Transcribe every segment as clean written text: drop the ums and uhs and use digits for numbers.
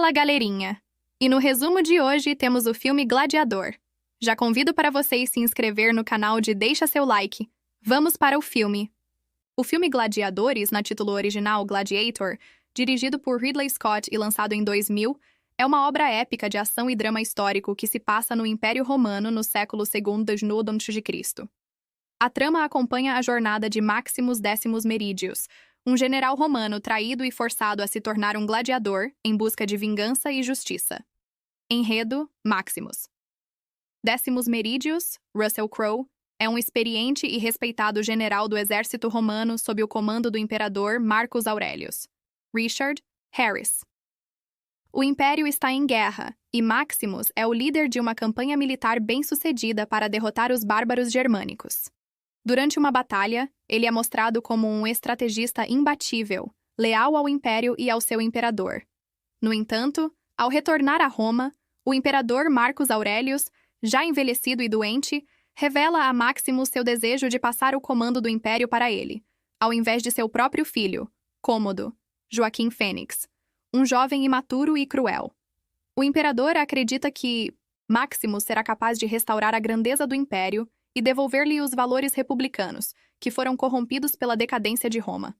Fala, galerinha! E no resumo de hoje temos o filme Gladiador. Já convido para vocês se inscrever no canal de Deixa seu like. Vamos para o filme. O filme Gladiadores, na título original Gladiator, dirigido por Ridley Scott e lançado em 2000, é uma obra épica de ação e drama histórico que se passa no Império Romano no século II d.C. A trama acompanha a jornada de Maximus Decimus Meridius, um general romano traído e forçado a se tornar um gladiador em busca de vingança e justiça. Enredo: Maximus. Decimus Meridius, Russell Crowe, é um experiente e respeitado general do exército romano sob o comando do imperador Marcus Aurelius. Richard Harris. O Império está em guerra, e Maximus é o líder de uma campanha militar bem-sucedida para derrotar os bárbaros germânicos. Durante uma batalha, ele é mostrado como um estrategista imbatível, leal ao Império e ao seu imperador. No entanto, ao retornar a Roma, o imperador Marcus Aurelius, já envelhecido e doente, revela a Maximus seu desejo de passar o comando do Império para ele, ao invés de seu próprio filho, Cômodo, Joaquim Fênix, um jovem imaturo e cruel. O imperador acredita que Maximus será capaz de restaurar a grandeza do Império e devolver-lhe os valores republicanos, que foram corrompidos pela decadência de Roma.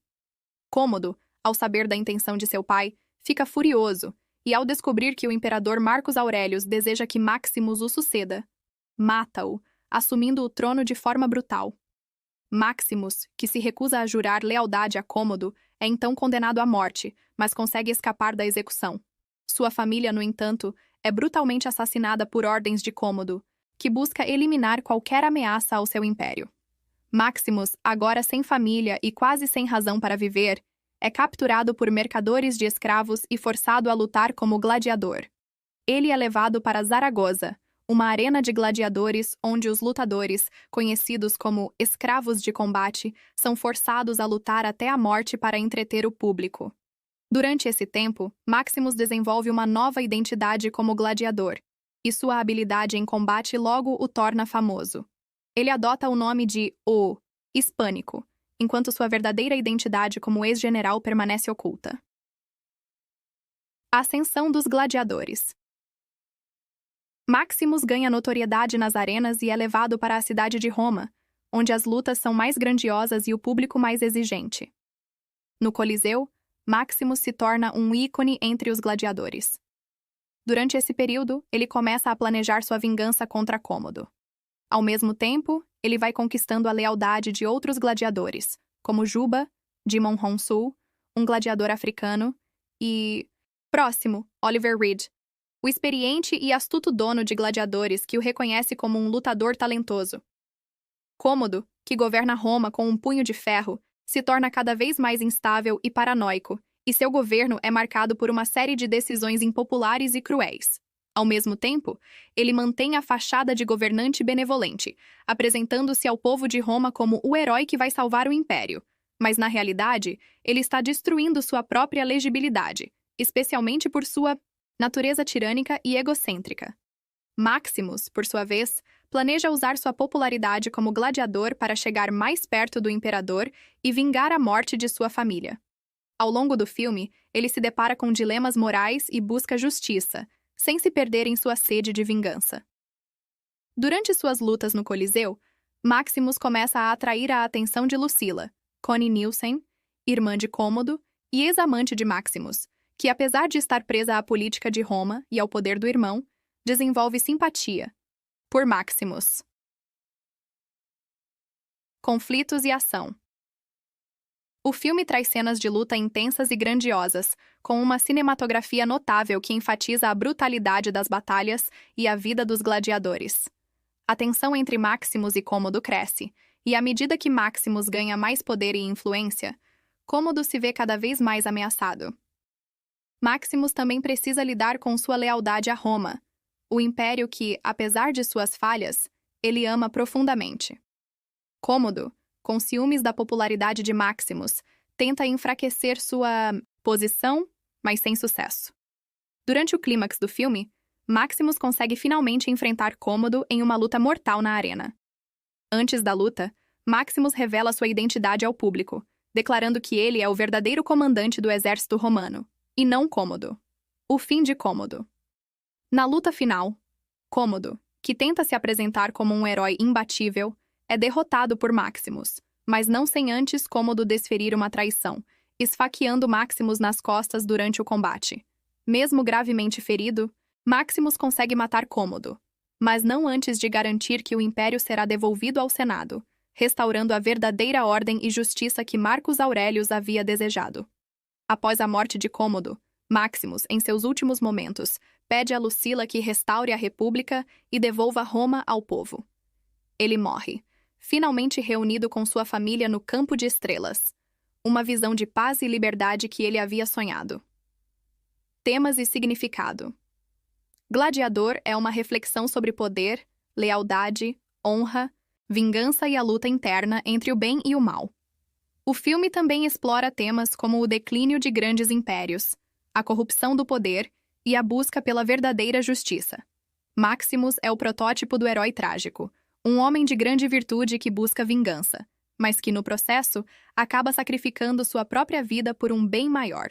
Cômodo, ao saber da intenção de seu pai, fica furioso, e ao descobrir que o imperador Marcus Aurelius deseja que Maximus o suceda, mata-o, assumindo o trono de forma brutal. Maximus, que se recusa a jurar lealdade a Cômodo, é então condenado à morte, mas consegue escapar da execução. Sua família, no entanto, é brutalmente assassinada por ordens de Cômodo, que busca eliminar qualquer ameaça ao seu império. Maximus, agora sem família e quase sem razão para viver, é capturado por mercadores de escravos e forçado a lutar como gladiador. Ele é levado para Zaragoza, uma arena de gladiadores onde os lutadores, conhecidos como escravos de combate, são forçados a lutar até a morte para entreter o público. Durante esse tempo, Maximus desenvolve uma nova identidade como gladiador, e sua habilidade em combate logo o torna famoso. Ele adota o nome de O Hispânico, enquanto sua verdadeira identidade como ex-general permanece oculta. A ascensão dos gladiadores. Maximus ganha notoriedade nas arenas e é levado para a cidade de Roma, onde as lutas são mais grandiosas e o público mais exigente. No Coliseu, Maximus se torna um ícone entre os gladiadores. Durante esse período, ele começa a planejar sua vingança contra Cômodo. Ao mesmo tempo, ele vai conquistando a lealdade de outros gladiadores, como Juba, de Monhonsul, um gladiador africano, e, próximo, Oliver Reed, o experiente e astuto dono de gladiadores que o reconhece como um lutador talentoso. Cômodo, que governa Roma com um punho de ferro, se torna cada vez mais instável e paranoico, e seu governo é marcado por uma série de decisões impopulares e cruéis. Ao mesmo tempo, ele mantém a fachada de governante benevolente, apresentando-se ao povo de Roma como o herói que vai salvar o império. Mas, na realidade, ele está destruindo sua própria legibilidade, especialmente por sua natureza tirânica e egocêntrica. Maximus, por sua vez, planeja usar sua popularidade como gladiador para chegar mais perto do imperador e vingar a morte de sua família. Ao longo do filme, ele se depara com dilemas morais e busca justiça, sem se perder em sua sede de vingança. Durante suas lutas no Coliseu, Maximus começa a atrair a atenção de Lucila, Connie Nielsen, irmã de Cômodo e ex-amante de Maximus, que, apesar de estar presa à política de Roma e ao poder do irmão, desenvolve simpatia por Maximus. Conflitos e ação. O filme traz cenas de luta intensas e grandiosas, com uma cinematografia notável que enfatiza a brutalidade das batalhas e a vida dos gladiadores. A tensão entre Maximus e Cômodo cresce, e à medida que Maximus ganha mais poder e influência, Cômodo se vê cada vez mais ameaçado. Maximus também precisa lidar com sua lealdade a Roma, o império que, apesar de suas falhas, ele ama profundamente. Cômodo, com ciúmes da popularidade de Maximus, tenta enfraquecer sua posição, mas sem sucesso. Durante o clímax do filme, Maximus consegue finalmente enfrentar Cômodo em uma luta mortal na arena. Antes da luta, Maximus revela sua identidade ao público, declarando que ele é o verdadeiro comandante do exército romano, e não Cômodo. O fim de Cômodo. Na luta final, Cômodo, que tenta se apresentar como um herói imbatível, é derrotado por Maximus, mas não sem antes Cômodo desferir uma traição, esfaqueando Maximus nas costas durante o combate. Mesmo gravemente ferido, Maximus consegue matar Cômodo, mas não antes de garantir que o império será devolvido ao Senado, restaurando a verdadeira ordem e justiça que Marcus Aurelius havia desejado. Após a morte de Cômodo, Maximus, em seus últimos momentos, pede a Lucila que restaure a República e devolva Roma ao povo. Ele morre, finalmente reunido com sua família no Campo de Estrelas, uma visão de paz e liberdade que ele havia sonhado. Temas e significado. Gladiador é uma reflexão sobre poder, lealdade, honra, vingança e a luta interna entre o bem e o mal. O filme também explora temas como o declínio de grandes impérios, a corrupção do poder e a busca pela verdadeira justiça. Maximus é o protótipo do herói trágico, um homem de grande virtude que busca vingança, mas que, no processo, acaba sacrificando sua própria vida por um bem maior.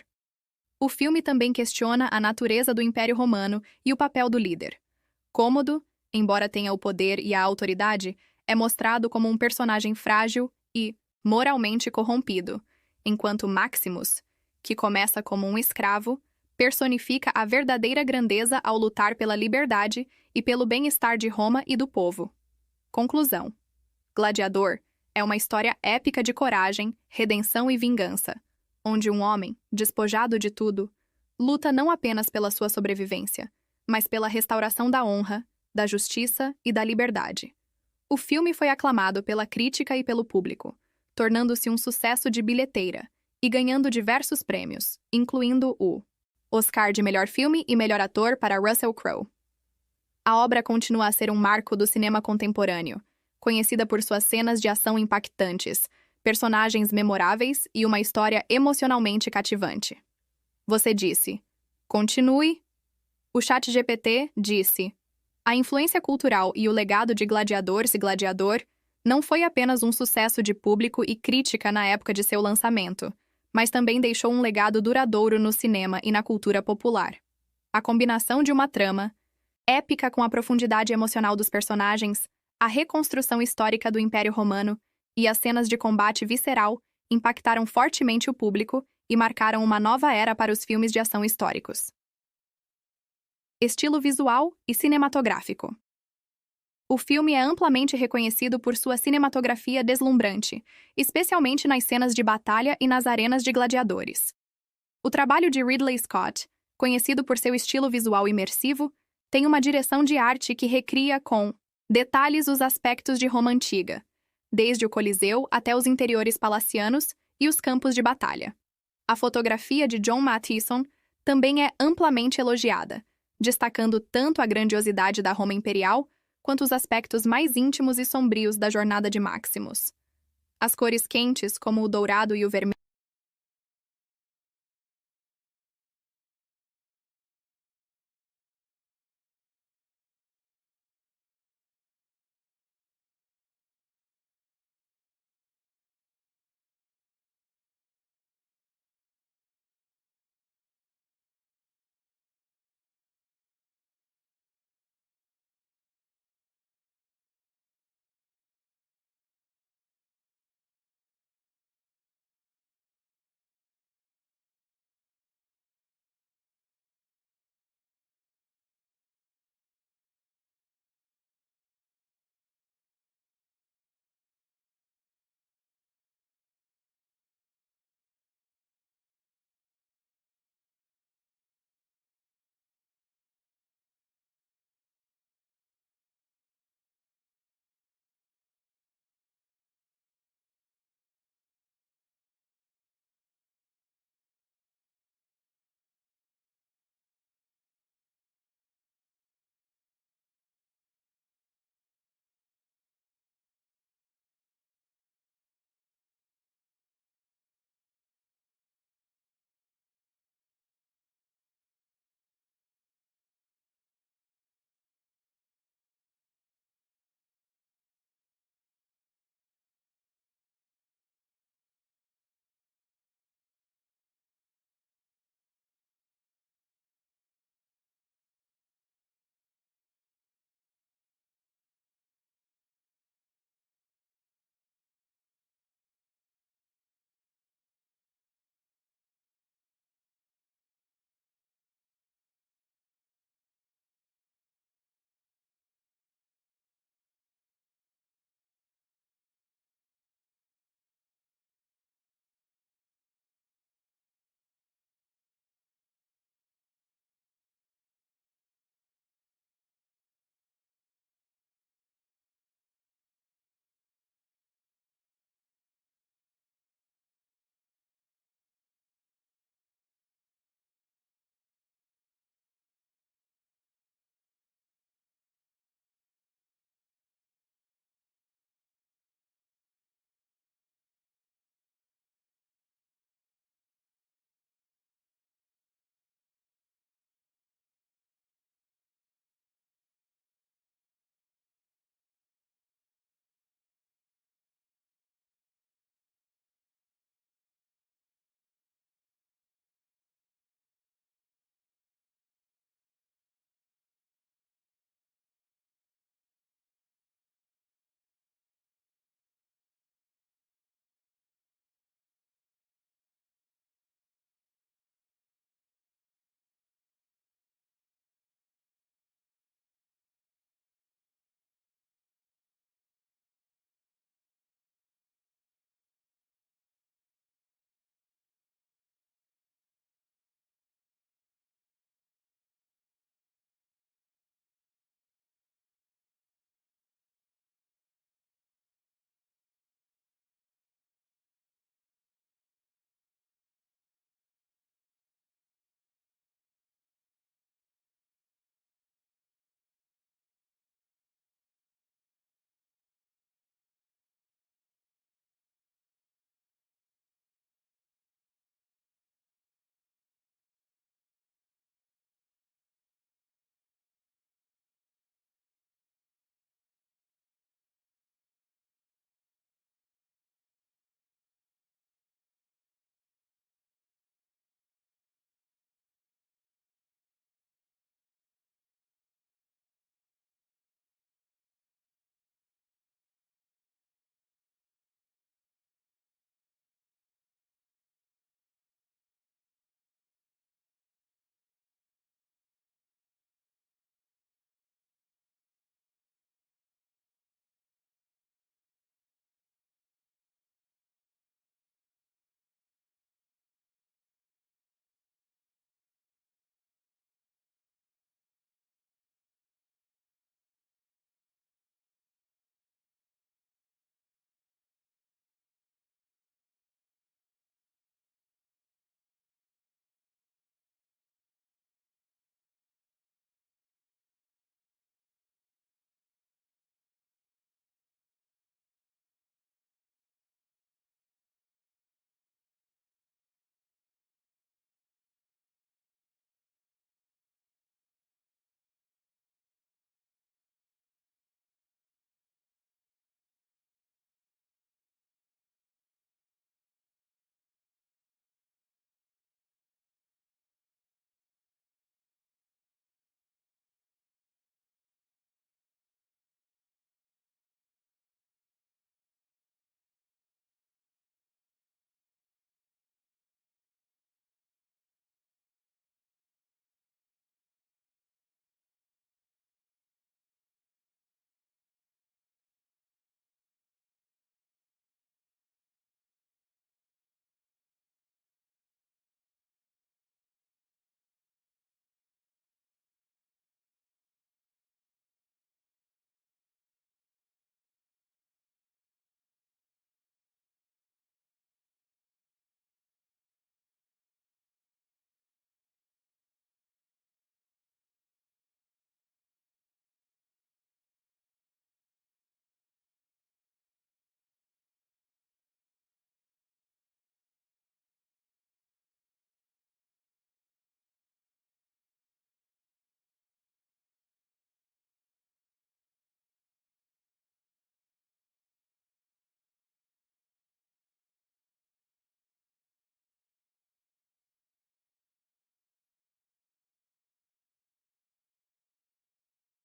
O filme também questiona a natureza do Império Romano e o papel do líder. Cômodo, embora tenha o poder e a autoridade, é mostrado como um personagem frágil e moralmente corrompido, enquanto Maximus, que começa como um escravo, personifica a verdadeira grandeza ao lutar pela liberdade e pelo bem-estar de Roma e do povo. Conclusão. Gladiador é uma história épica de coragem, redenção e vingança, onde um homem, despojado de tudo, luta não apenas pela sua sobrevivência, mas pela restauração da honra, da justiça e da liberdade. O filme foi aclamado pela crítica e pelo público, tornando-se um sucesso de bilheteira, e ganhando diversos prêmios, incluindo o Oscar de Melhor Filme e Melhor Ator para Russell Crowe. A obra continua a ser um marco do cinema contemporâneo, conhecida por suas cenas de ação impactantes, personagens memoráveis e uma história emocionalmente cativante. Você disse: continue. O ChatGPT disse: a influência cultural e o legado de Gladiador e Gladiador não foi apenas um sucesso de público e crítica na época de seu lançamento, mas também deixou um legado duradouro no cinema e na cultura popular. A combinação de uma trama épica com a profundidade emocional dos personagens, a reconstrução histórica do Império Romano e as cenas de combate visceral impactaram fortemente o público e marcaram uma nova era para os filmes de ação históricos. Estilo visual e cinematográfico. O filme é amplamente reconhecido por sua cinematografia deslumbrante, especialmente nas cenas de batalha e nas arenas de gladiadores. O trabalho de Ridley Scott, conhecido por seu estilo visual imersivo, tem uma direção de arte que recria com detalhes os aspectos de Roma antiga, desde o Coliseu até os interiores palacianos e os campos de batalha. A fotografia de John Mathieson também é amplamente elogiada, destacando tanto a grandiosidade da Roma imperial quanto os aspectos mais íntimos e sombrios da jornada de Maximus. As cores quentes, como o dourado e o vermelho,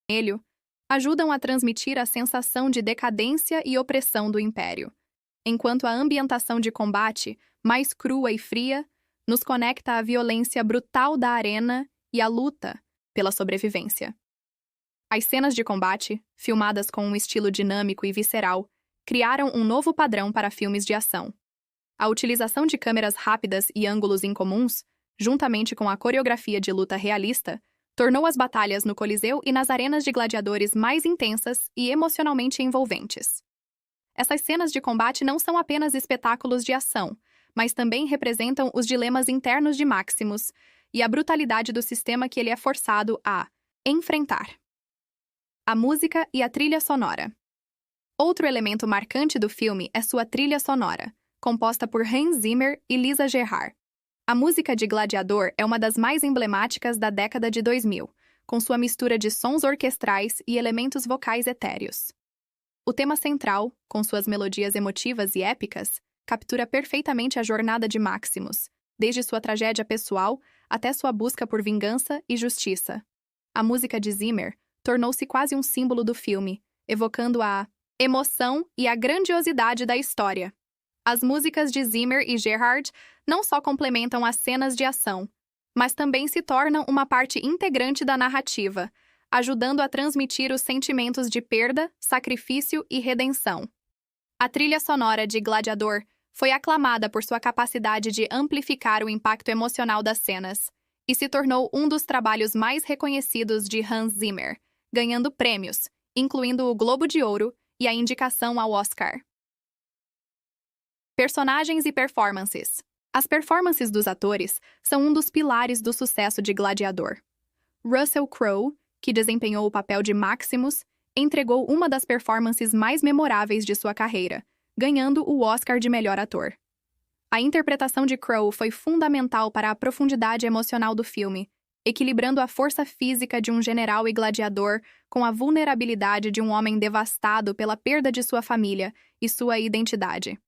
vermelho ajudam a transmitir a sensação de decadência e opressão do Império, enquanto a ambientação de combate, mais crua e fria, nos conecta à violência brutal da arena e à luta pela sobrevivência. As cenas de combate, filmadas com um estilo dinâmico e visceral, criaram um novo padrão para filmes de ação. A utilização de câmeras rápidas e ângulos incomuns, juntamente com a coreografia de luta realista, tornou as batalhas no Coliseu e nas arenas de gladiadores mais intensas e emocionalmente envolventes. Essas cenas de combate não são apenas espetáculos de ação, mas também representam os dilemas internos de Maximus e a brutalidade do sistema que ele é forçado a enfrentar. A música e a trilha sonora. Outro elemento marcante do filme é sua trilha sonora, composta por Hans Zimmer e Lisa Gerrard. A música de Gladiador é uma das mais emblemáticas da década de 2000, com sua mistura de sons orquestrais e elementos vocais etéreos. O tema central, com suas melodias emotivas e épicas, captura perfeitamente a jornada de Maximus, desde sua tragédia pessoal até sua busca por vingança e justiça. A música de Zimmer tornou-se quase um símbolo do filme, evocando a emoção e a grandiosidade da história. As músicas de Zimmer e Gerrard não só complementam as cenas de ação, mas também se tornam uma parte integrante da narrativa, ajudando a transmitir os sentimentos de perda, sacrifício e redenção. A trilha sonora de Gladiador foi aclamada por sua capacidade de amplificar o impacto emocional das cenas e se tornou um dos trabalhos mais reconhecidos de Hans Zimmer, ganhando prêmios, incluindo o Globo de Ouro e a indicação ao Oscar. Personagens e performances. As performances dos atores são um dos pilares do sucesso de Gladiador. Russell Crowe, que desempenhou o papel de Maximus, entregou uma das performances mais memoráveis de sua carreira, ganhando o Oscar de melhor ator. A interpretação de Crowe foi fundamental para a profundidade emocional do filme, equilibrando a força física de um general e gladiador com a vulnerabilidade de um homem devastado pela perda de sua família e sua identidade.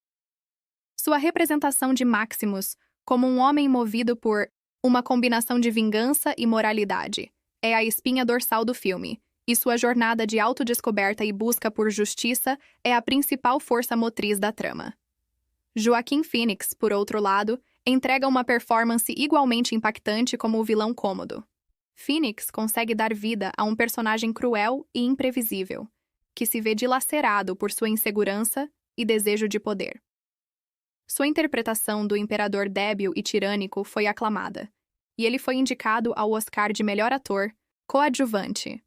Sua representação de Maximus, como um homem movido por uma combinação de vingança e moralidade, é a espinha dorsal do filme, e sua jornada de autodescoberta e busca por justiça é a principal força motriz da trama. Joaquin Phoenix, por outro lado, entrega uma performance igualmente impactante como o vilão Cômodo. Phoenix consegue dar vida a um personagem cruel e imprevisível, que se vê dilacerado por sua insegurança e desejo de poder. Sua interpretação do imperador débil e tirânico foi aclamada, e ele foi indicado ao Oscar de melhor ator coadjuvante.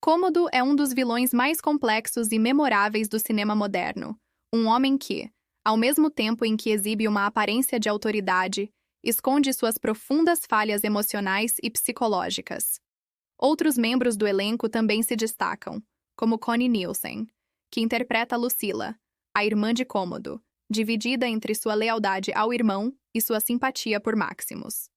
Cômodo é um dos vilões mais complexos e memoráveis do cinema moderno, um homem que, ao mesmo tempo em que exibe uma aparência de autoridade, esconde suas profundas falhas emocionais e psicológicas. Outros membros do elenco também se destacam, como Connie Nielsen, que interpreta Lucilla, a irmã de Cômodo, dividida entre sua lealdade ao irmão e sua simpatia por Maximus.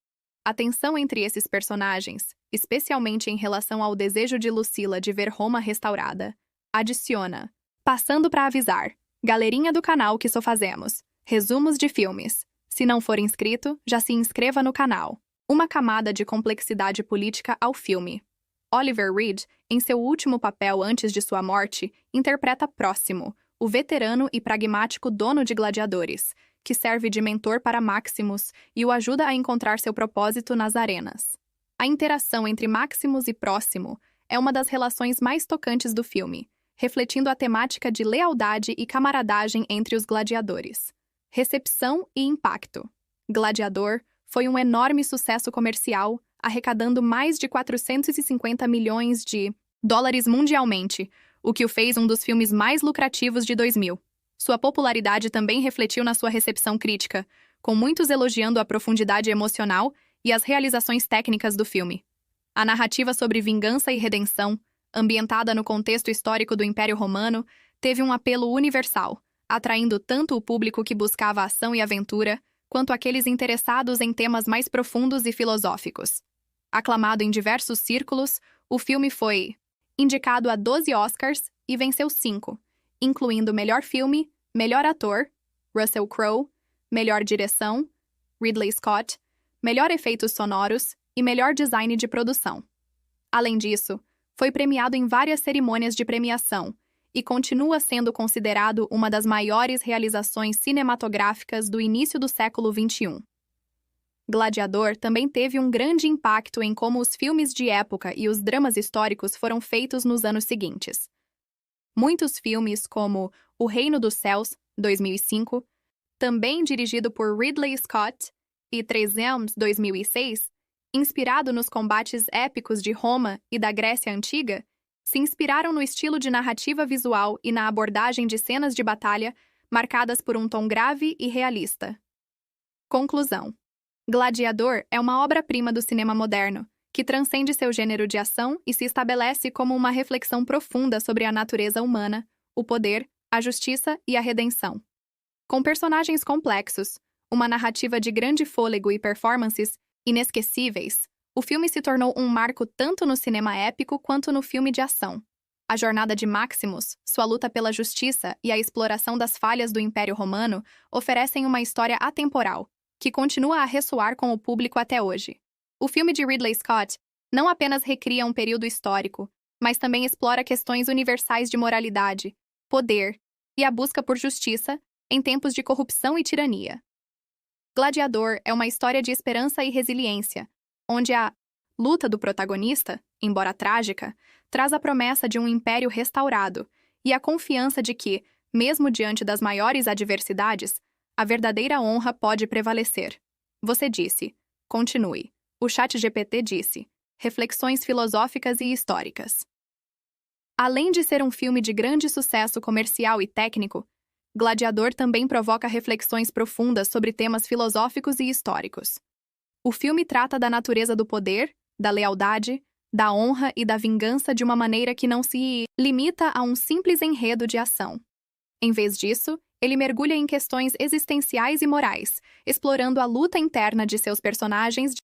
A tensão entre esses personagens, especialmente em relação ao desejo de Lucilla de ver Roma restaurada, adiciona. Passando para avisar, galerinha do canal que só fazemos resumos de filmes. Se não for inscrito, já se inscreva no canal. Uma camada de complexidade política ao filme. Oliver Reed, em seu último papel antes de sua morte, interpreta Próximo, o veterano e pragmático dono de gladiadores, que serve de mentor para Maximus e o ajuda a encontrar seu propósito nas arenas. A interação entre Maximus e Próximo é uma das relações mais tocantes do filme, refletindo a temática de lealdade e camaradagem entre os gladiadores. Recepção e impacto. Gladiador foi um enorme sucesso comercial, arrecadando mais de 450 milhões de dólares mundialmente, o que o fez um dos filmes mais lucrativos de 2000. Sua popularidade também refletiu na sua recepção crítica, com muitos elogiando a profundidade emocional e as realizações técnicas do filme. A narrativa sobre vingança e redenção, ambientada no contexto histórico do Império Romano, teve um apelo universal, atraindo tanto o público que buscava ação e aventura, quanto aqueles interessados em temas mais profundos e filosóficos. Aclamado em diversos círculos, o filme foi indicado a 12 Oscars e venceu 5, incluindo Melhor Filme, Melhor Ator, Russell Crowe, Melhor Direção, Ridley Scott, Melhor Efeitos Sonoros e Melhor Design de Produção. Além disso, Foi premiado em várias cerimônias de premiação e continua sendo considerado uma das maiores realizações cinematográficas do início do século XXI. Gladiador também teve um grande impacto em como os filmes de época e os dramas históricos foram feitos nos anos seguintes. Muitos filmes, como O Reino dos Céus, 2005, também dirigido por Ridley Scott, e 300, 2006, inspirado nos combates épicos de Roma e da Grécia Antiga, se inspiraram no estilo de narrativa visual e na abordagem de cenas de batalha marcadas por um tom grave e realista. Conclusão: Gladiador é uma obra-prima do cinema moderno, que transcende seu gênero de ação e se estabelece como uma reflexão profunda sobre a natureza humana, o poder, a justiça e a redenção. Com personagens complexos, uma narrativa de grande fôlego e performances inesquecíveis, o filme se tornou um marco tanto no cinema épico quanto no filme de ação. A jornada de Maximus, sua luta pela justiça e a exploração das falhas do Império Romano oferecem uma história atemporal, que continua a ressoar com o público até hoje. O filme de Ridley Scott não apenas recria um período histórico, mas também explora questões universais de moralidade, poder e a busca por justiça em tempos de corrupção e tirania. Gladiador é uma história de esperança e resiliência, onde a luta do protagonista, embora trágica, traz a promessa de um império restaurado e a confiança de que, mesmo diante das maiores adversidades, a verdadeira honra pode prevalecer. Você disse. Continue. O ChatGPT disse. Reflexões filosóficas e históricas. Além de ser um filme de grande sucesso comercial e técnico, Gladiador também provoca reflexões profundas sobre temas filosóficos e históricos. O filme trata da natureza do poder, da lealdade, da honra e da vingança de uma maneira que não se limita a um simples enredo de ação. Em vez disso, ele mergulha em questões existenciais e morais, explorando a luta interna de seus personagens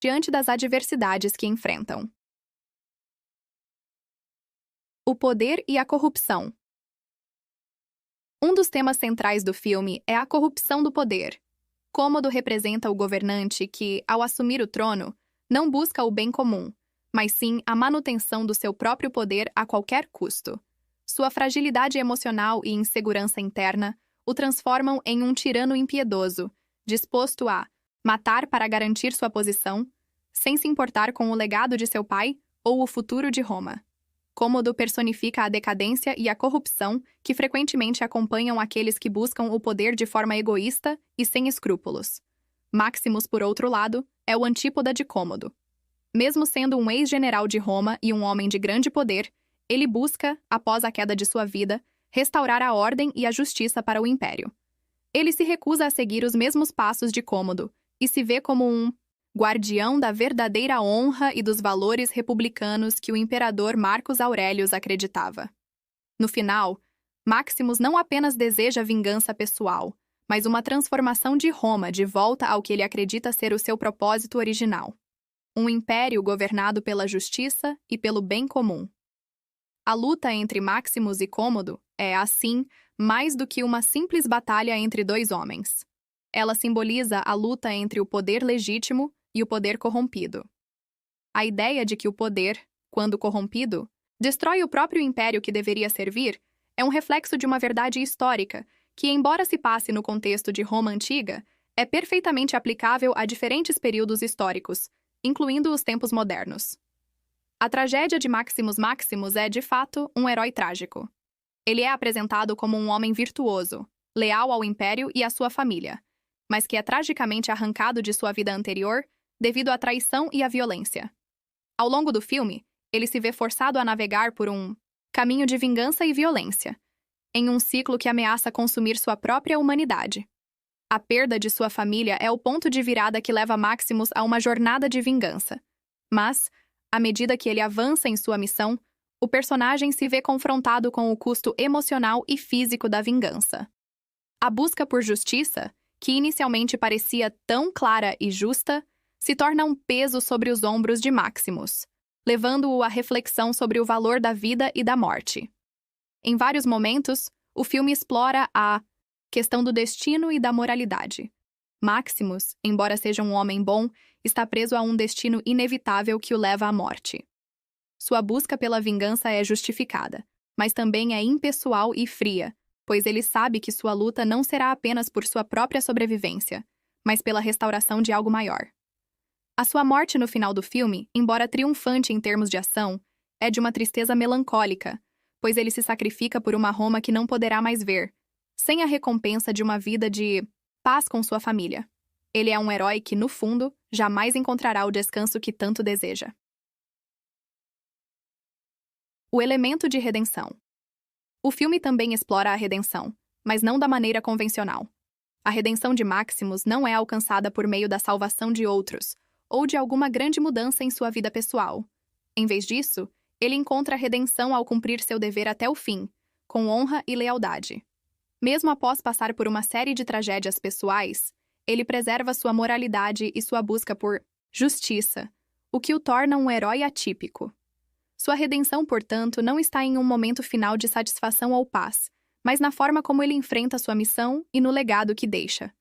diante das adversidades que enfrentam. O poder e a corrupção. Um dos temas centrais do filme é a corrupção do poder. Cômodo representa o governante que, ao assumir o trono, não busca o bem comum, mas sim a manutenção do seu próprio poder a qualquer custo. Sua fragilidade emocional e insegurança interna o transformam em um tirano impiedoso, disposto a matar para garantir sua posição, sem se importar com o legado de seu pai ou o futuro de Roma. Cômodo personifica a decadência e a corrupção que frequentemente acompanham aqueles que buscam o poder de forma egoísta e sem escrúpulos. Maximus, por outro lado, é o antípoda de Cômodo. Mesmo sendo um ex-general de Roma e um homem de grande poder, ele busca, após a queda de sua vida, restaurar a ordem e a justiça para o império. Ele se recusa a seguir os mesmos passos de Cômodo e se vê como um guardião da verdadeira honra e dos valores republicanos que o imperador Marcos Aurelius acreditava. No final, Maximus não apenas deseja vingança pessoal, mas uma transformação de Roma de volta ao que ele acredita ser o seu propósito original: um império governado pela justiça e pelo bem comum. A luta entre Maximus e Cômodo é, assim, mais do que uma simples batalha entre dois homens. Ela simboliza a luta entre o poder legítimo e o poder corrompido. A ideia de que o poder, quando corrompido, destrói o próprio império que deveria servir é um reflexo de uma verdade histórica que, embora se passe no contexto de Roma antiga, é perfeitamente aplicável a diferentes períodos históricos, incluindo os tempos modernos. A tragédia de Maximus Maximus é, de fato, um herói trágico. Ele é apresentado como um homem virtuoso, leal ao império e à sua família, mas que é tragicamente arrancado de sua vida anterior devido à traição e à violência. Ao longo do filme, ele se vê forçado a navegar por um caminho de vingança e violência, em um ciclo que ameaça consumir sua própria humanidade. A perda de sua família é o ponto de virada que leva Maximus a uma jornada de vingança. Mas, à medida que ele avança em sua missão, o personagem se vê confrontado com o custo emocional e físico da vingança. A busca por justiça, que inicialmente parecia tão clara e justa, se torna um peso sobre os ombros de Maximus, levando-o à reflexão sobre o valor da vida e da morte. Em vários momentos, o filme explora a questão do destino e da moralidade. Maximus, embora seja um homem bom, está preso a um destino inevitável que o leva à morte. Sua busca pela vingança é justificada, mas também é impessoal e fria, pois ele sabe que sua luta não será apenas por sua própria sobrevivência, mas pela restauração de algo maior. A sua morte no final do filme, embora triunfante em termos de ação, é de uma tristeza melancólica, pois ele se sacrifica por uma Roma que não poderá mais ver, sem a recompensa de uma vida de paz com sua família. Ele é um herói que, no fundo, jamais encontrará o descanso que tanto deseja. O elemento de redenção. O filme também explora a redenção, mas não da maneira convencional. A redenção de Maximus não é alcançada por meio da salvação de outros, ou de alguma grande mudança em sua vida pessoal. Em vez disso, ele encontra a redenção ao cumprir seu dever até o fim, com honra e lealdade. Mesmo após passar por uma série de tragédias pessoais, ele preserva sua moralidade e sua busca por justiça, o que o torna um herói atípico. Sua redenção, portanto, não está em um momento final de satisfação ou paz, mas na forma como ele enfrenta sua missão e no legado que deixa.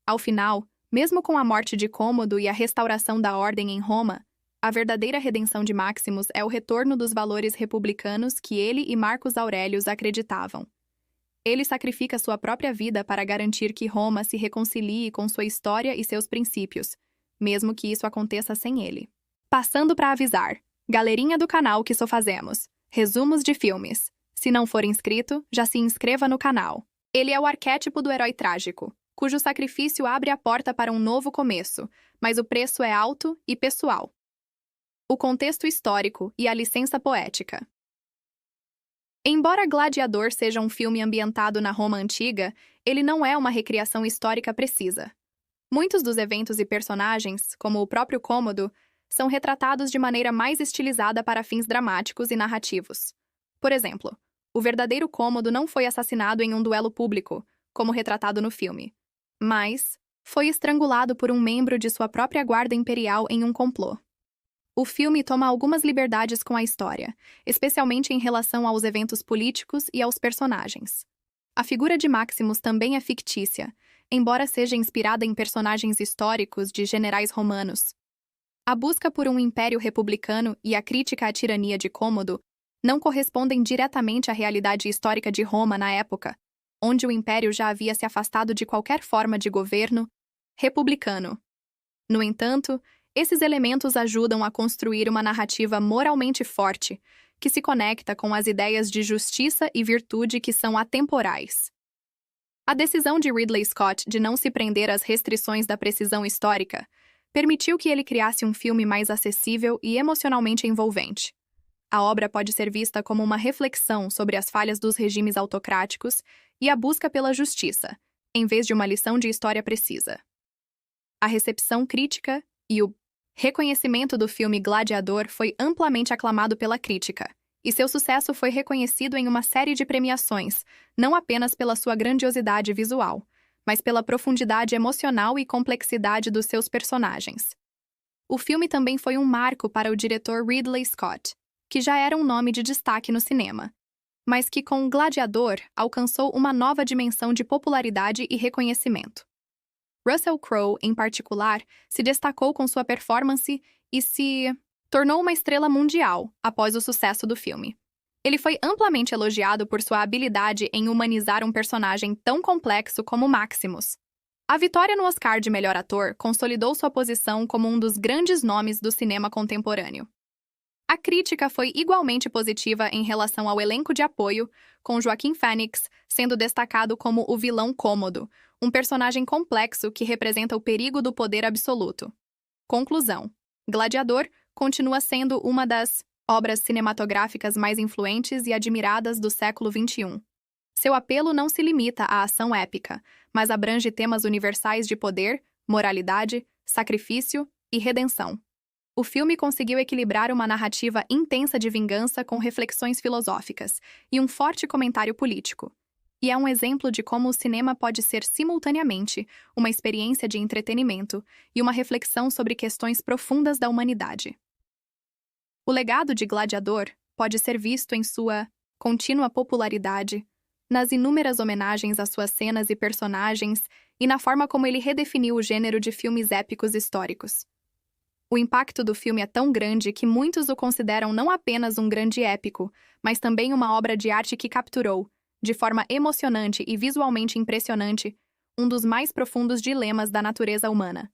Ao final, mesmo com a morte de Cômodo e a restauração da ordem em Roma, a verdadeira redenção de Maximus é o retorno dos valores republicanos que ele e Marcos Aurelius acreditavam. Ele sacrifica sua própria vida para garantir que Roma se reconcilie com sua história e seus princípios, mesmo que isso aconteça sem ele. Passando para avisar, galerinha do canal que só fazemos resumos de filmes. Se não for inscrito, já se inscreva no canal. Ele é o arquétipo do herói trágico, cujo sacrifício abre a porta para um novo começo, mas o preço é alto e pessoal. O contexto histórico e a licença poética. Embora Gladiador seja um filme ambientado na Roma antiga, ele não é uma recriação histórica precisa. Muitos dos eventos e personagens, como o próprio Cômodo, são retratados de maneira mais estilizada para fins dramáticos e narrativos. Por exemplo, o verdadeiro Cômodo não foi assassinado em um duelo público, como retratado no filme, mas foi estrangulado por um membro de sua própria guarda imperial em um complô. O filme toma algumas liberdades com a história, especialmente em relação aos eventos políticos e aos personagens. A figura de Maximus também é fictícia, embora seja inspirada em personagens históricos de generais romanos. A busca por um império republicano e a crítica à tirania de Cômodo não correspondem diretamente à realidade histórica de Roma na época, onde o império já havia se afastado de qualquer forma de governo republicano. No entanto, esses elementos ajudam a construir uma narrativa moralmente forte, que se conecta com as ideias de justiça e virtude que são atemporais. A decisão de Ridley Scott de não se prender às restrições da precisão histórica permitiu que ele criasse um filme mais acessível e emocionalmente envolvente. A obra pode ser vista como uma reflexão sobre as falhas dos regimes autocráticos e a busca pela justiça, em vez de uma lição de história precisa. A recepção crítica e o reconhecimento do filme Gladiador foi amplamente aclamado pela crítica, e seu sucesso foi reconhecido em uma série de premiações, não apenas pela sua grandiosidade visual, mas pela profundidade emocional e complexidade dos seus personagens. O filme também foi um marco para o diretor Ridley Scott, que já era um nome de destaque no cinema, mas que com Gladiador alcançou uma nova dimensão de popularidade e reconhecimento. Russell Crowe, em particular, se destacou com sua performance e se tornou uma estrela mundial após o sucesso do filme. Ele foi amplamente elogiado por sua habilidade em humanizar um personagem tão complexo como Maximus. A vitória no Oscar de melhor ator consolidou sua posição como um dos grandes nomes do cinema contemporâneo. A crítica foi igualmente positiva em relação ao elenco de apoio, com Joaquin Phoenix sendo destacado como o vilão Cômodo, um personagem complexo que representa o perigo do poder absoluto. Conclusão: Gladiador continua sendo uma das obras cinematográficas mais influentes e admiradas do século XXI. Seu apelo não se limita à ação épica, mas abrange temas universais de poder, moralidade, sacrifício e redenção. O filme conseguiu equilibrar uma narrativa intensa de vingança com reflexões filosóficas e um forte comentário político. E é um exemplo de como o cinema pode ser simultaneamente uma experiência de entretenimento e uma reflexão sobre questões profundas da humanidade. O legado de Gladiador pode ser visto em sua contínua popularidade, nas inúmeras homenagens às suas cenas e personagens e na forma como ele redefiniu o gênero de filmes épicos históricos. O impacto do filme é tão grande que muitos o consideram não apenas um grande épico, mas também uma obra de arte que capturou, de forma emocionante e visualmente impressionante, um dos mais profundos dilemas da natureza humana.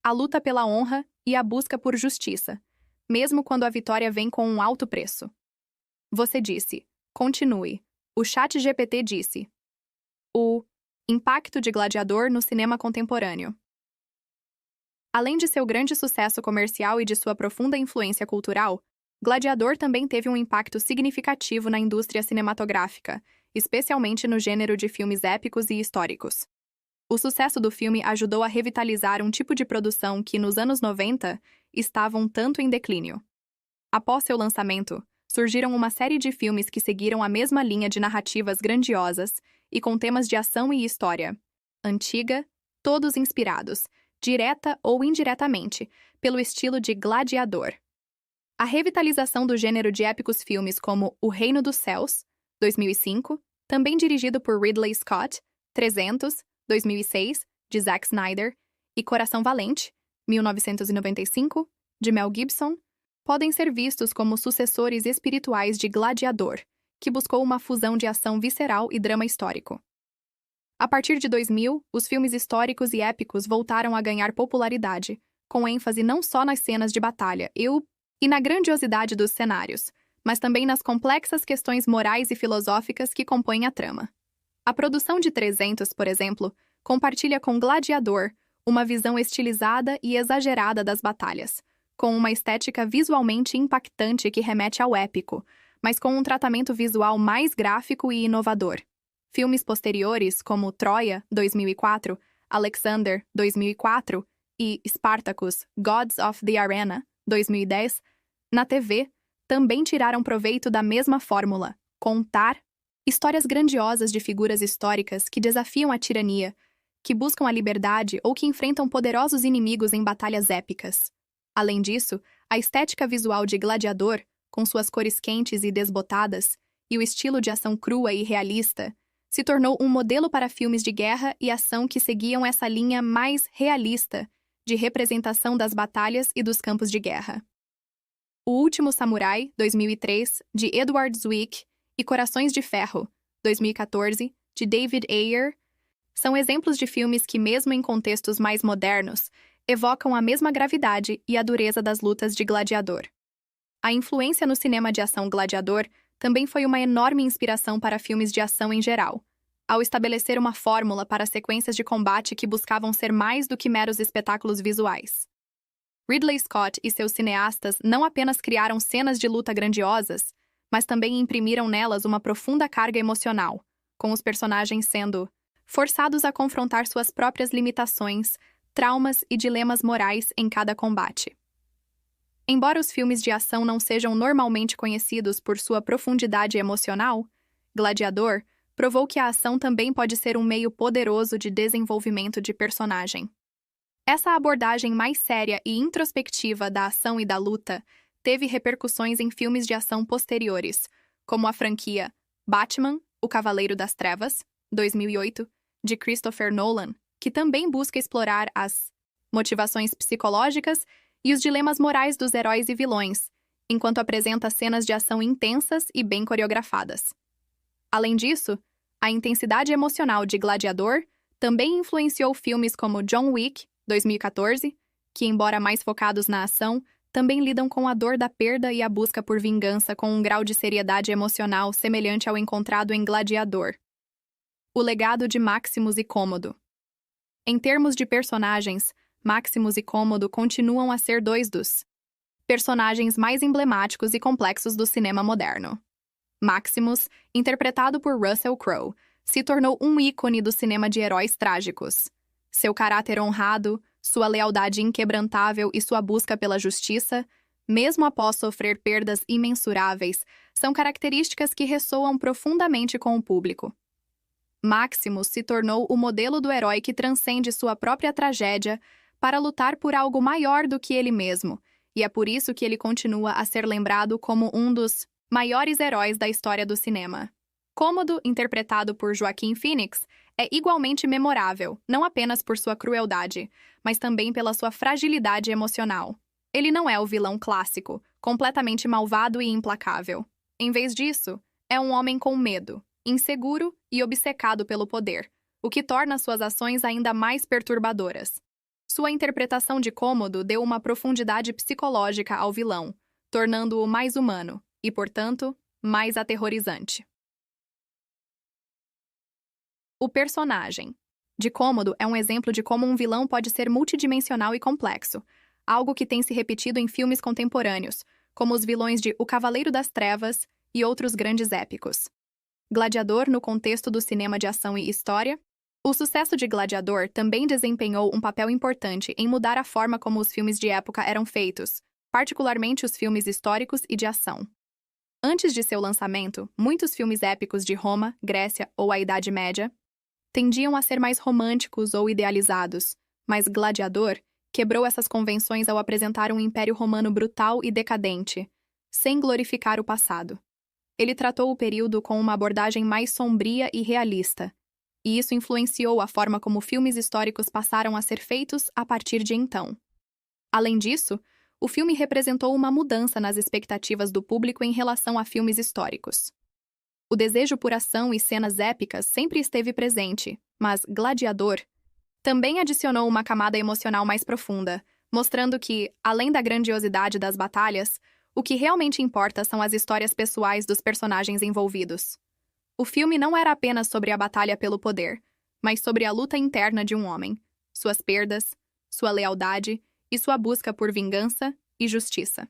a luta pela honra e a busca por justiça, mesmo quando a vitória vem com um alto preço. Você disse, continue. O ChatGPT disse. O impacto de Gladiador no cinema contemporâneo. Além de seu grande sucesso comercial e de sua profunda influência cultural, Gladiador também teve um impacto significativo na indústria cinematográfica, especialmente no gênero de filmes épicos e históricos. O sucesso do filme ajudou a revitalizar um tipo de produção que, nos anos 90, estava um tanto em declínio. Após seu lançamento, surgiram uma série de filmes que seguiram a mesma linha de narrativas grandiosas e com temas de ação e história antiga, todos inspirados, direta ou indiretamente, pelo estilo de Gladiador. A revitalização do gênero de épicos filmes como O Reino dos Céus, 2005, também dirigido por Ridley Scott, 300, 2006, de Zack Snyder, e Coração Valente, 1995, de Mel Gibson, podem ser vistos como sucessores espirituais de Gladiador, que buscou uma fusão de ação visceral e drama histórico. A partir de 2000, os filmes históricos e épicos voltaram a ganhar popularidade, com ênfase não só nas cenas de batalha e na grandiosidade dos cenários, mas também nas complexas questões morais e filosóficas que compõem a trama. A produção de 300, por exemplo, compartilha com Gladiador uma visão estilizada e exagerada das batalhas, com uma estética visualmente impactante que remete ao épico, mas com um tratamento visual mais gráfico e inovador. Filmes posteriores, como Troia, 2004, Alexander, 2004 e Spartacus, Gods of the Arena, 2010, na TV, também tiraram proveito da mesma fórmula: contar histórias grandiosas de figuras históricas que desafiam a tirania, que buscam a liberdade ou que enfrentam poderosos inimigos em batalhas épicas. Além disso, a estética visual de Gladiador, com suas cores quentes e desbotadas, e o estilo de ação crua e realista, se tornou um modelo para filmes de guerra e ação que seguiam essa linha mais realista de representação das batalhas e dos campos de guerra. O Último Samurai, 2003, de Edward Zwick, e Corações de Ferro, 2014, de David Ayer, são exemplos de filmes que, mesmo em contextos mais modernos, evocam a mesma gravidade e a dureza das lutas de Gladiador. A influência no cinema de ação Gladiador também foi uma enorme inspiração para filmes de ação em geral, ao estabelecer uma fórmula para sequências de combate que buscavam ser mais do que meros espetáculos visuais. Ridley Scott e seus cineastas não apenas criaram cenas de luta grandiosas, mas também imprimiram nelas uma profunda carga emocional, com os personagens sendo forçados a confrontar suas próprias limitações, traumas e dilemas morais em cada combate. Embora os filmes de ação não sejam normalmente conhecidos por sua profundidade emocional, Gladiador provou que a ação também pode ser um meio poderoso de desenvolvimento de personagem. Essa abordagem mais séria e introspectiva da ação e da luta teve repercussões em filmes de ação posteriores, como a franquia Batman, O Cavaleiro das Trevas, 2008, de Christopher Nolan, que também busca explorar as motivações psicológicas e os dilemas morais dos heróis e vilões, enquanto apresenta cenas de ação intensas e bem coreografadas. Além disso, a intensidade emocional de Gladiador também influenciou filmes como John Wick, 2014, que, embora mais focados na ação, também lidam com a dor da perda e a busca por vingança com um grau de seriedade emocional semelhante ao encontrado em Gladiador. O legado de Maximus e Cômodo. Em termos de personagens, Maximus e Cômodo continuam a ser dois dos personagens mais emblemáticos e complexos do cinema moderno. Maximus, interpretado por Russell Crowe, se tornou um ícone do cinema de heróis trágicos. Seu caráter honrado, sua lealdade inquebrantável e sua busca pela justiça, mesmo após sofrer perdas imensuráveis, são características que ressoam profundamente com o público. Maximus se tornou o modelo do herói que transcende sua própria tragédia para lutar por algo maior do que ele mesmo, e é por isso que ele continua a ser lembrado como um dos maiores heróis da história do cinema. Cômodo, interpretado por Joaquin Phoenix, é igualmente memorável, não apenas por sua crueldade, mas também pela sua fragilidade emocional. Ele não é o vilão clássico, completamente malvado e implacável. Em vez disso, é um homem com medo, inseguro e obcecado pelo poder, o que torna suas ações ainda mais perturbadoras. Sua interpretação de Cômodo deu uma profundidade psicológica ao vilão, tornando-o mais humano e, portanto, mais aterrorizante. O personagem de Cômodo é um exemplo de como um vilão pode ser multidimensional e complexo, algo que tem se repetido em filmes contemporâneos, como os vilões de O Cavaleiro das Trevas e outros grandes épicos. Gladiador no contexto do cinema de ação e história. O sucesso de Gladiador também desempenhou um papel importante em mudar a forma como os filmes de época eram feitos, particularmente os filmes históricos e de ação. Antes de seu lançamento, muitos filmes épicos de Roma, Grécia ou a Idade Média tendiam a ser mais românticos ou idealizados, mas Gladiador quebrou essas convenções ao apresentar um império romano brutal e decadente, sem glorificar o passado. Ele tratou o período com uma abordagem mais sombria e realista, e isso influenciou a forma como filmes históricos passaram a ser feitos a partir de então. Além disso, o filme representou uma mudança nas expectativas do público em relação a filmes históricos. O desejo por ação e cenas épicas sempre esteve presente, mas Gladiador também adicionou uma camada emocional mais profunda, mostrando que, além da grandiosidade das batalhas, o que realmente importa são as histórias pessoais dos personagens envolvidos. O filme não era apenas sobre a batalha pelo poder, mas sobre a luta interna de um homem, suas perdas, sua lealdade e sua busca por vingança e justiça.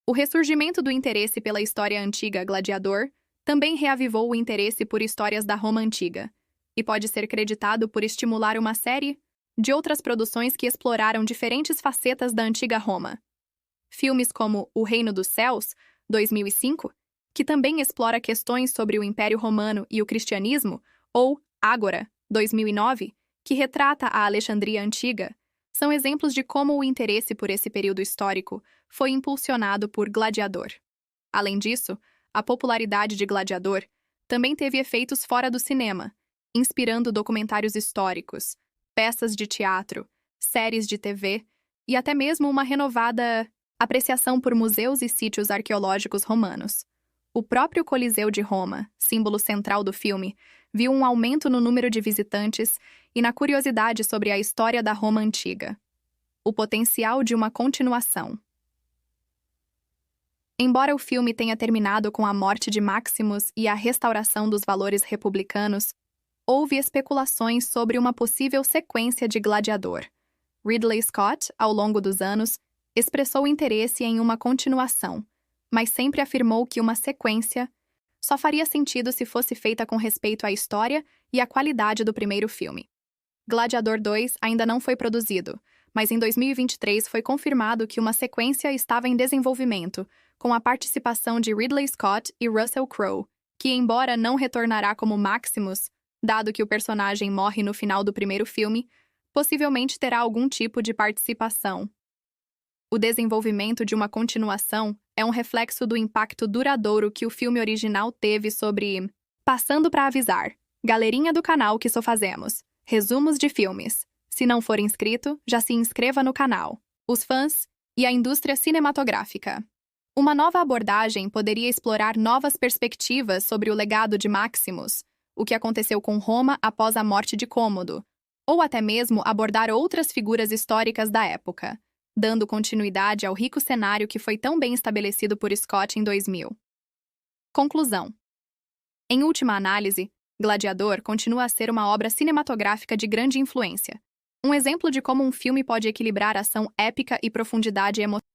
O ressurgimento do interesse pela história antiga Gladiador também reavivou o interesse por histórias da Roma antiga, e pode ser creditado por estimular uma série de outras produções que exploraram diferentes facetas da antiga Roma. Filmes como O Reino dos Céus, 2005, que também explora questões sobre o Império Romano e o cristianismo, ou Ágora, 2009, que retrata a Alexandria Antiga, são exemplos de como o interesse por esse período histórico foi impulsionado por Gladiador. Além disso, a popularidade de Gladiador também teve efeitos fora do cinema, inspirando documentários históricos, peças de teatro, séries de TV e até mesmo uma renovada apreciação por museus e sítios arqueológicos romanos. O próprio Coliseu de Roma, símbolo central do filme, viu um aumento no número de visitantes e na curiosidade sobre a história da Roma antiga. O potencial de uma continuação. Embora o filme tenha terminado com a morte de Maximus e a restauração dos valores republicanos, houve especulações sobre uma possível sequência de Gladiador. Ridley Scott, ao longo dos anos, expressou interesse em uma continuação, mas sempre afirmou que uma sequência só faria sentido se fosse feita com respeito à história e à qualidade do primeiro filme. Gladiador 2 ainda não foi produzido, mas em 2023 foi confirmado que uma sequência estava em desenvolvimento, com a participação de Ridley Scott e Russell Crowe, que, embora não retornará como Maximus, dado que o personagem morre no final do primeiro filme, possivelmente terá algum tipo de participação. O desenvolvimento de uma continuação é um reflexo do impacto duradouro que o filme original teve sobre... Passando para avisar, galerinha do canal que só fazemos resumos de filmes. Se não for inscrito, já se inscreva no canal. Os fãs e a indústria cinematográfica. Uma nova abordagem poderia explorar novas perspectivas sobre o legado de Maximus, o que aconteceu com Roma após a morte de Cômodo, ou até mesmo abordar outras figuras históricas da época, dando continuidade ao rico cenário que foi tão bem estabelecido por Scott em 2000. Conclusão. Em última análise, Gladiador continua a ser uma obra cinematográfica de grande influência. Um exemplo de como um filme pode equilibrar ação épica e profundidade emocional.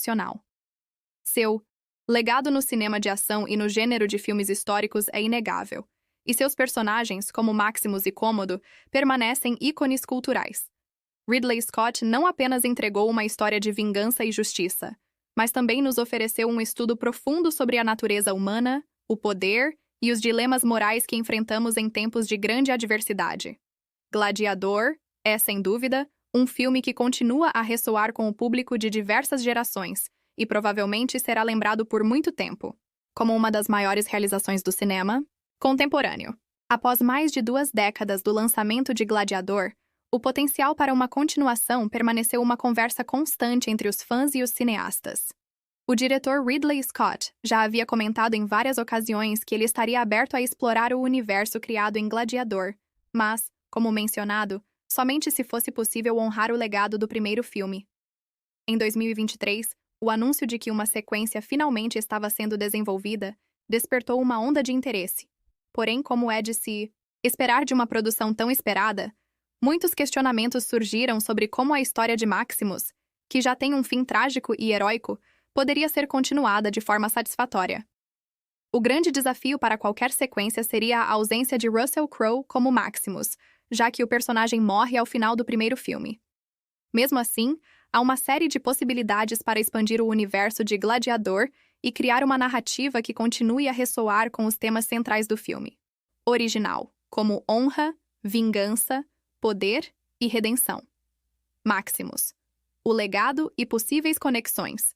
excepcional. Seu legado no cinema de ação e no gênero de filmes históricos é inegável, e seus personagens, como Maximus e Cômodo, permanecem ícones culturais. Ridley Scott não apenas entregou uma história de vingança e justiça, mas também nos ofereceu um estudo profundo sobre a natureza humana, o poder e os dilemas morais que enfrentamos em tempos de grande adversidade. Gladiador é, sem dúvida, um filme que continua a ressoar com o público de diversas gerações e provavelmente será lembrado por muito tempo, como uma das maiores realizações do cinema contemporâneo. Após mais de 2 décadas do lançamento de Gladiador, o potencial para uma continuação permaneceu uma conversa constante entre os fãs e os cineastas. O diretor Ridley Scott já havia comentado em várias ocasiões que ele estaria aberto a explorar o universo criado em Gladiador, mas, como mencionado, somente se fosse possível honrar o legado do primeiro filme. Em 2023, o anúncio de que uma sequência finalmente estava sendo desenvolvida despertou uma onda de interesse. Porém, como é de se esperar de uma produção tão esperada, muitos questionamentos surgiram sobre como a história de Maximus, que já tem um fim trágico e heróico, poderia ser continuada de forma satisfatória. O grande desafio para qualquer sequência seria a ausência de Russell Crowe como Maximus, já que o personagem morre ao final do primeiro filme. Mesmo assim, há uma série de possibilidades para expandir o universo de Gladiador e criar uma narrativa que continue a ressoar com os temas centrais do filme original, como honra, vingança, poder e redenção. Maximus, o legado e possíveis conexões.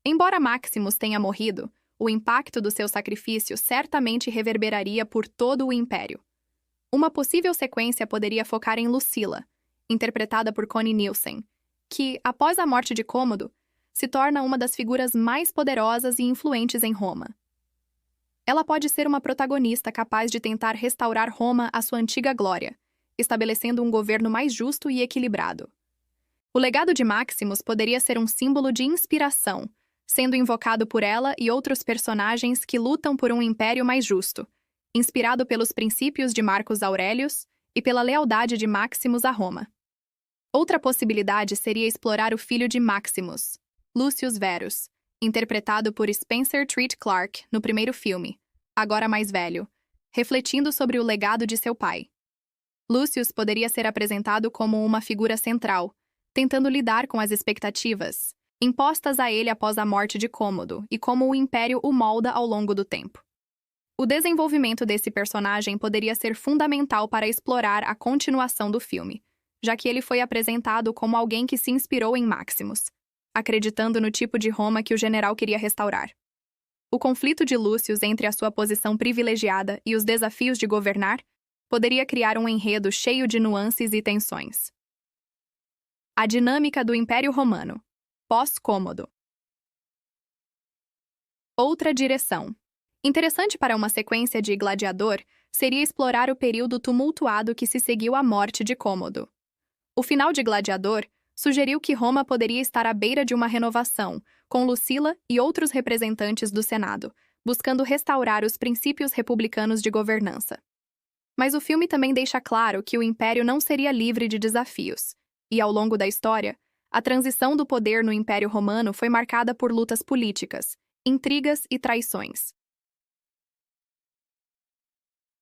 Embora Maximus tenha morrido, o impacto do seu sacrifício certamente reverberaria por todo o Império. Uma possível sequência poderia focar em Lucilla, interpretada por Connie Nielsen, que, após a morte de Cômodo, se torna uma das figuras mais poderosas e influentes em Roma. Ela pode ser uma protagonista capaz de tentar restaurar Roma à sua antiga glória, estabelecendo um governo mais justo e equilibrado. O legado de Maximus poderia ser um símbolo de inspiração, sendo invocado por ela e outros personagens que lutam por um império mais justo, inspirado pelos princípios de Marcus Aurelius e pela lealdade de Maximus a Roma. Outra possibilidade seria explorar o filho de Maximus, Lucius Verus, interpretado por Spencer Treat Clark no primeiro filme, agora mais velho, refletindo sobre o legado de seu pai. Lucius poderia ser apresentado como uma figura central, tentando lidar com as expectativas impostas a ele após a morte de Cômodo e como o Império o molda ao longo do tempo. O desenvolvimento desse personagem poderia ser fundamental para explorar a continuação do filme, já que ele foi apresentado como alguém que se inspirou em Maximus, acreditando no tipo de Roma que o general queria restaurar. O conflito de Lucius entre a sua posição privilegiada e os desafios de governar poderia criar um enredo cheio de nuances e tensões. A dinâmica do Império Romano, pós-Cômodo. Outra direção. Interessante para uma sequência de Gladiador seria explorar o período tumultuado que se seguiu à morte de Cômodo. O final de Gladiador sugeriu que Roma poderia estar à beira de uma renovação, com Lucilla e outros representantes do Senado, buscando restaurar os princípios republicanos de governança. Mas o filme também deixa claro que o Império não seria livre de desafios, e ao longo da história, a transição do poder no Império Romano foi marcada por lutas políticas, intrigas e traições.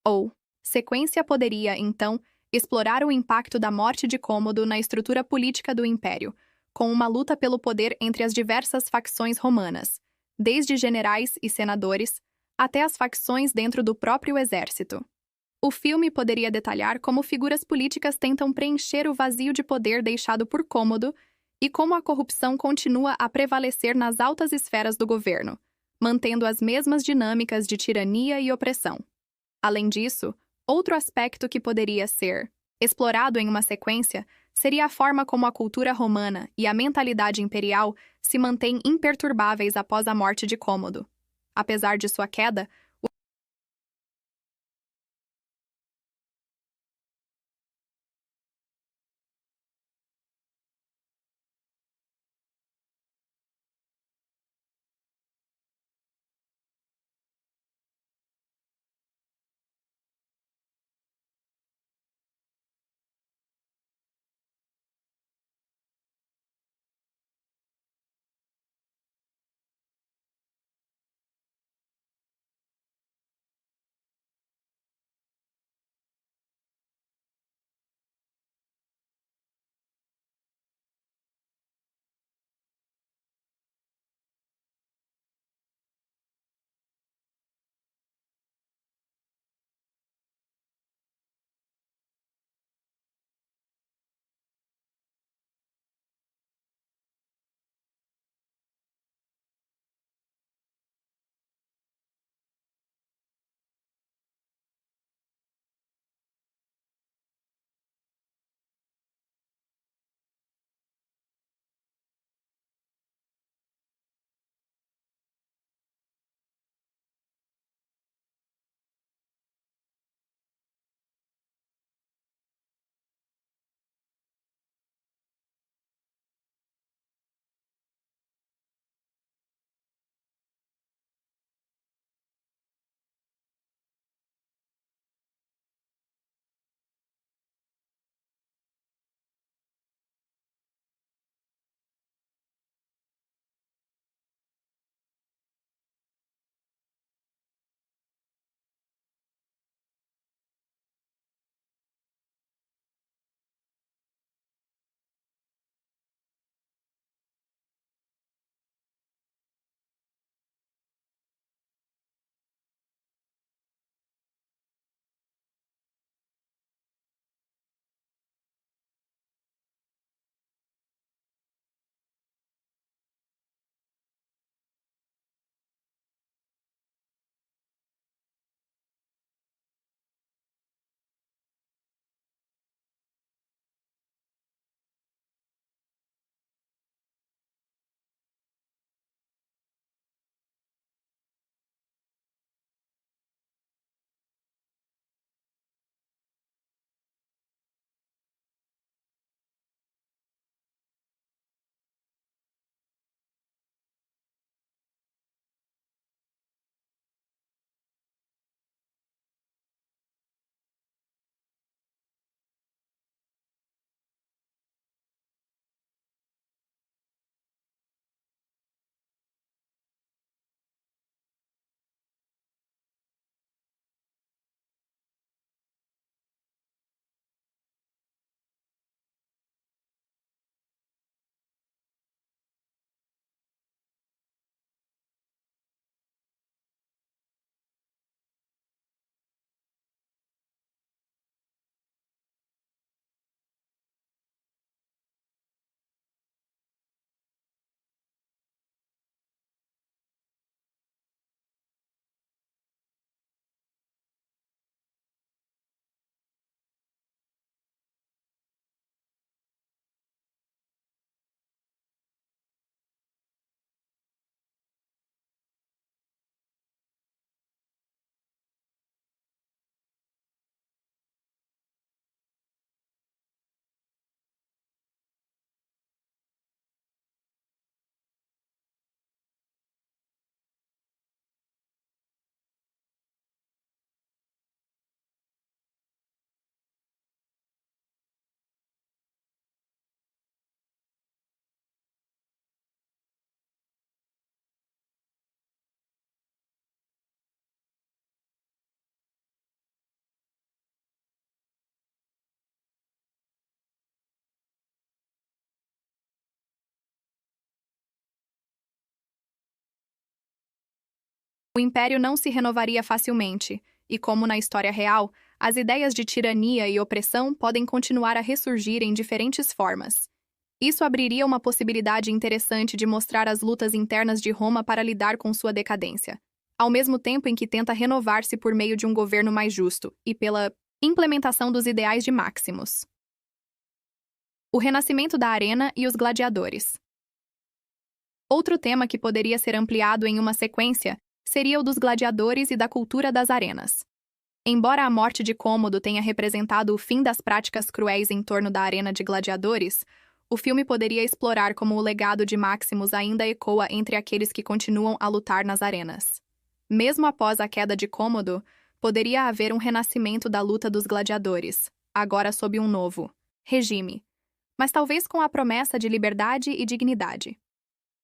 Ou, sequência poderia, então, explorar o impacto da morte de Cômodo na estrutura política do Império, com uma luta pelo poder entre as diversas facções romanas, desde generais e senadores até as facções dentro do próprio exército. O filme poderia detalhar como figuras políticas tentam preencher o vazio de poder deixado por Cômodo e como a corrupção continua a prevalecer nas altas esferas do governo, mantendo as mesmas dinâmicas de tirania e opressão. Além disso, outro aspecto que poderia ser explorado em uma sequência seria a forma como a cultura romana e a mentalidade imperial se mantêm imperturbáveis após a morte de Cômodo. Apesar de sua queda, O império não se renovaria facilmente, e como na história real, as ideias de tirania e opressão podem continuar a ressurgir em diferentes formas. Isso abriria uma possibilidade interessante de mostrar as lutas internas de Roma para lidar com sua decadência, ao mesmo tempo em que tenta renovar-se por meio de um governo mais justo e pela implementação dos ideais de Maximus. O renascimento da arena e os gladiadores. Outro tema que poderia ser ampliado em uma sequência seria o dos gladiadores e da cultura das arenas. Embora a morte de Cômodo tenha representado o fim das práticas cruéis em torno da arena de gladiadores, o filme poderia explorar como o legado de Maximus ainda ecoa entre aqueles que continuam a lutar nas arenas. Mesmo após a queda de Cômodo, poderia haver um renascimento da luta dos gladiadores, agora sob um novo regime, mas talvez com a promessa de liberdade e dignidade.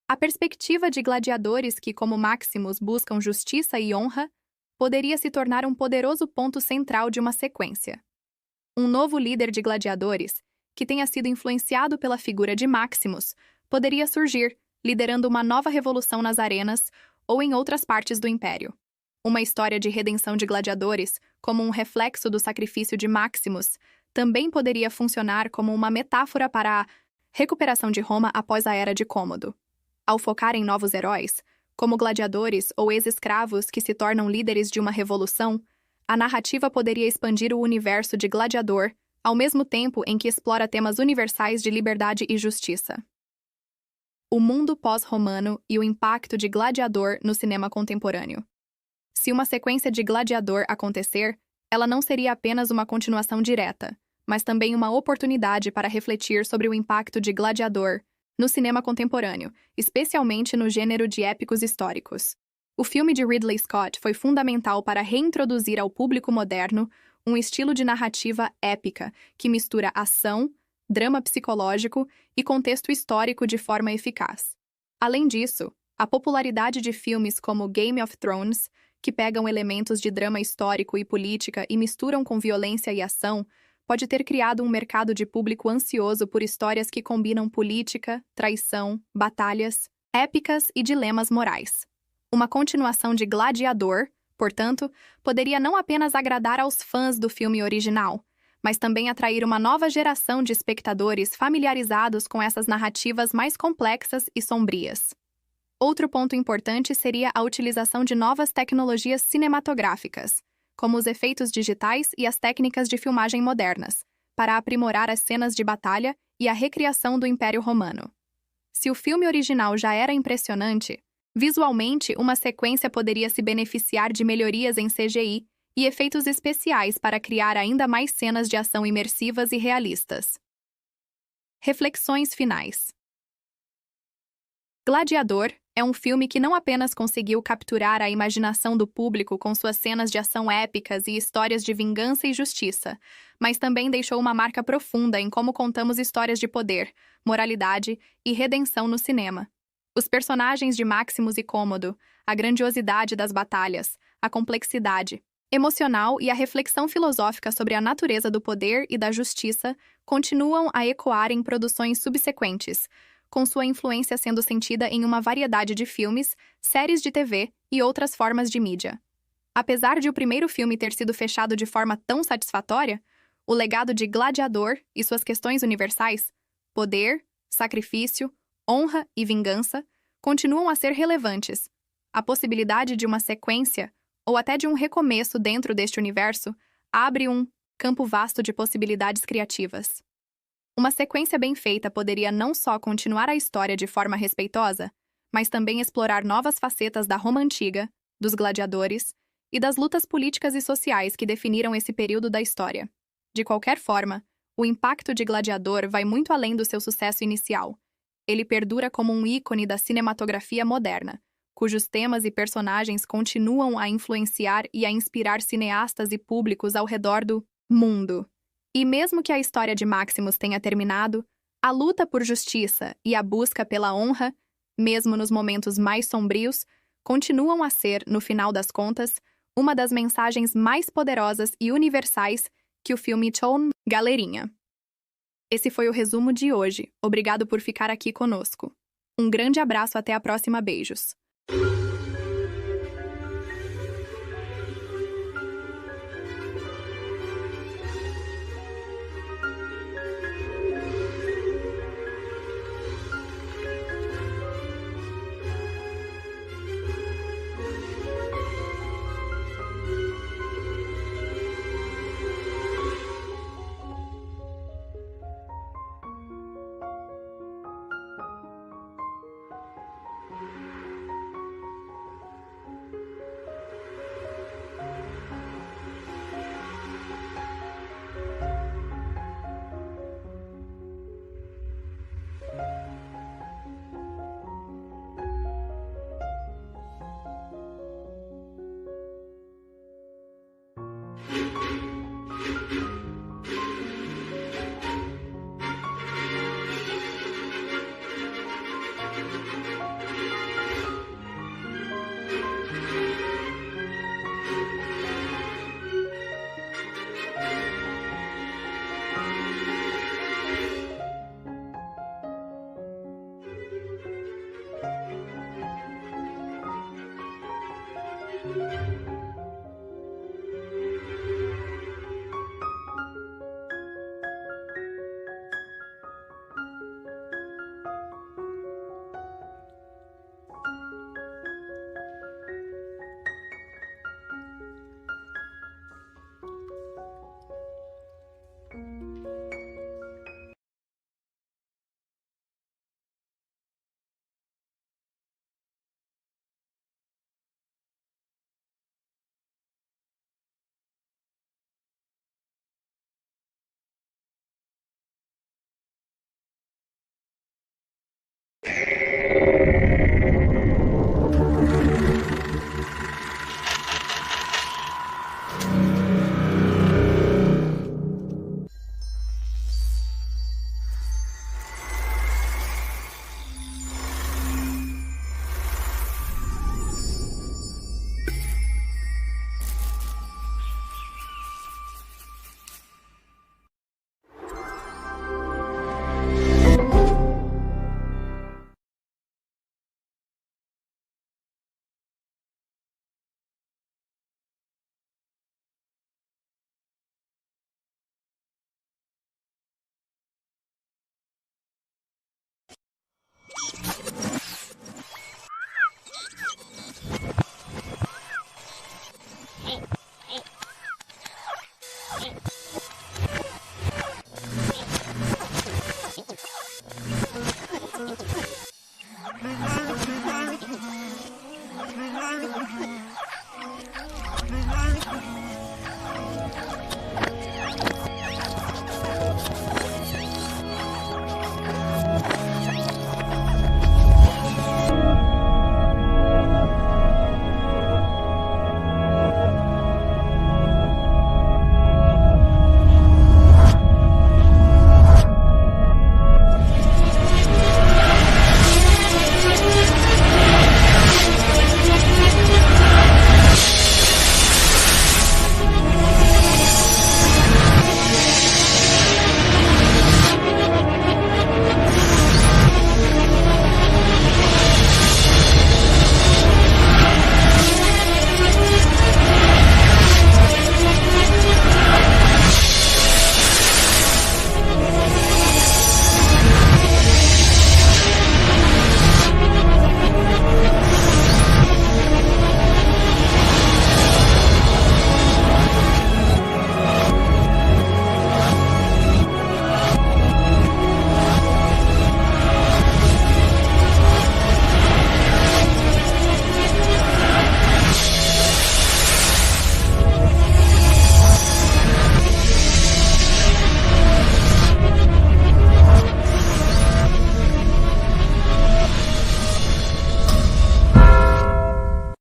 A perspectiva de gladiadores que, como Maximus, buscam justiça e honra, poderia se tornar um poderoso ponto central de uma sequência. Um novo líder de gladiadores, que tenha sido influenciado pela figura de Maximus, poderia surgir, liderando uma nova revolução nas arenas ou em outras partes do Império. Uma história de redenção de gladiadores, como um reflexo do sacrifício de Maximus, também poderia funcionar como uma metáfora para a recuperação de Roma após a Era de Cômodo. Ao focar em novos heróis, como gladiadores ou ex-escravos que se tornam líderes de uma revolução, a narrativa poderia expandir o universo de Gladiador, ao mesmo tempo em que explora temas universais de liberdade e justiça. O mundo pós-romano e o impacto de Gladiador no cinema contemporâneo. Se uma sequência de Gladiador acontecer, ela não seria apenas uma continuação direta, mas também uma oportunidade para refletir sobre o impacto de Gladiador no cinema contemporâneo, especialmente no gênero de épicos históricos. O filme de Ridley Scott foi fundamental para reintroduzir ao público moderno um estilo de narrativa épica que mistura ação, drama psicológico e contexto histórico de forma eficaz. Além disso, a popularidade de filmes como Game of Thrones, que pegam elementos de drama histórico e política e misturam com violência e ação, pode ter criado um mercado de público ansioso por histórias que combinam política, traição, batalhas, épicas e dilemas morais. Uma continuação de Gladiador, portanto, poderia não apenas agradar aos fãs do filme original, mas também atrair uma nova geração de espectadores familiarizados com essas narrativas mais complexas e sombrias. Outro ponto importante seria a utilização de novas tecnologias cinematográficas, como os efeitos digitais e as técnicas de filmagem modernas, para aprimorar as cenas de batalha e a recriação do Império Romano. Se o filme original já era impressionante, visualmente uma sequência poderia se beneficiar de melhorias em CGI e efeitos especiais para criar ainda mais cenas de ação imersivas e realistas. Reflexões finais. Gladiador é um filme que não apenas conseguiu capturar a imaginação do público com suas cenas de ação épicas e histórias de vingança e justiça, mas também deixou uma marca profunda em como contamos histórias de poder, moralidade e redenção no cinema. Os personagens de Maximus e Cômodo, a grandiosidade das batalhas, a complexidade emocional e a reflexão filosófica sobre a natureza do poder e da justiça continuam a ecoar em produções subsequentes, com sua influência sendo sentida em uma variedade de filmes, séries de TV e outras formas de mídia. Apesar de o primeiro filme ter sido fechado de forma tão satisfatória, o legado de Gladiador e suas questões universais, poder, sacrifício, honra e vingança, continuam a ser relevantes. A possibilidade de uma sequência, ou até de um recomeço dentro deste universo, abre um campo vasto de possibilidades criativas. Uma sequência bem feita poderia não só continuar a história de forma respeitosa, mas também explorar novas facetas da Roma antiga, dos gladiadores e das lutas políticas e sociais que definiram esse período da história. De qualquer forma, o impacto de Gladiador vai muito além do seu sucesso inicial. Ele perdura como um ícone da cinematografia moderna, cujos temas e personagens continuam a influenciar e a inspirar cineastas e públicos ao redor do mundo. E mesmo que a história de Maximus tenha terminado, a luta por justiça e a busca pela honra, mesmo nos momentos mais sombrios, continuam a ser, no final das contas, uma das mensagens mais poderosas e universais que o filme Tchon, galerinha. Esse foi o resumo de hoje. Obrigado por ficar aqui conosco. Um grande abraço, até a próxima, beijos.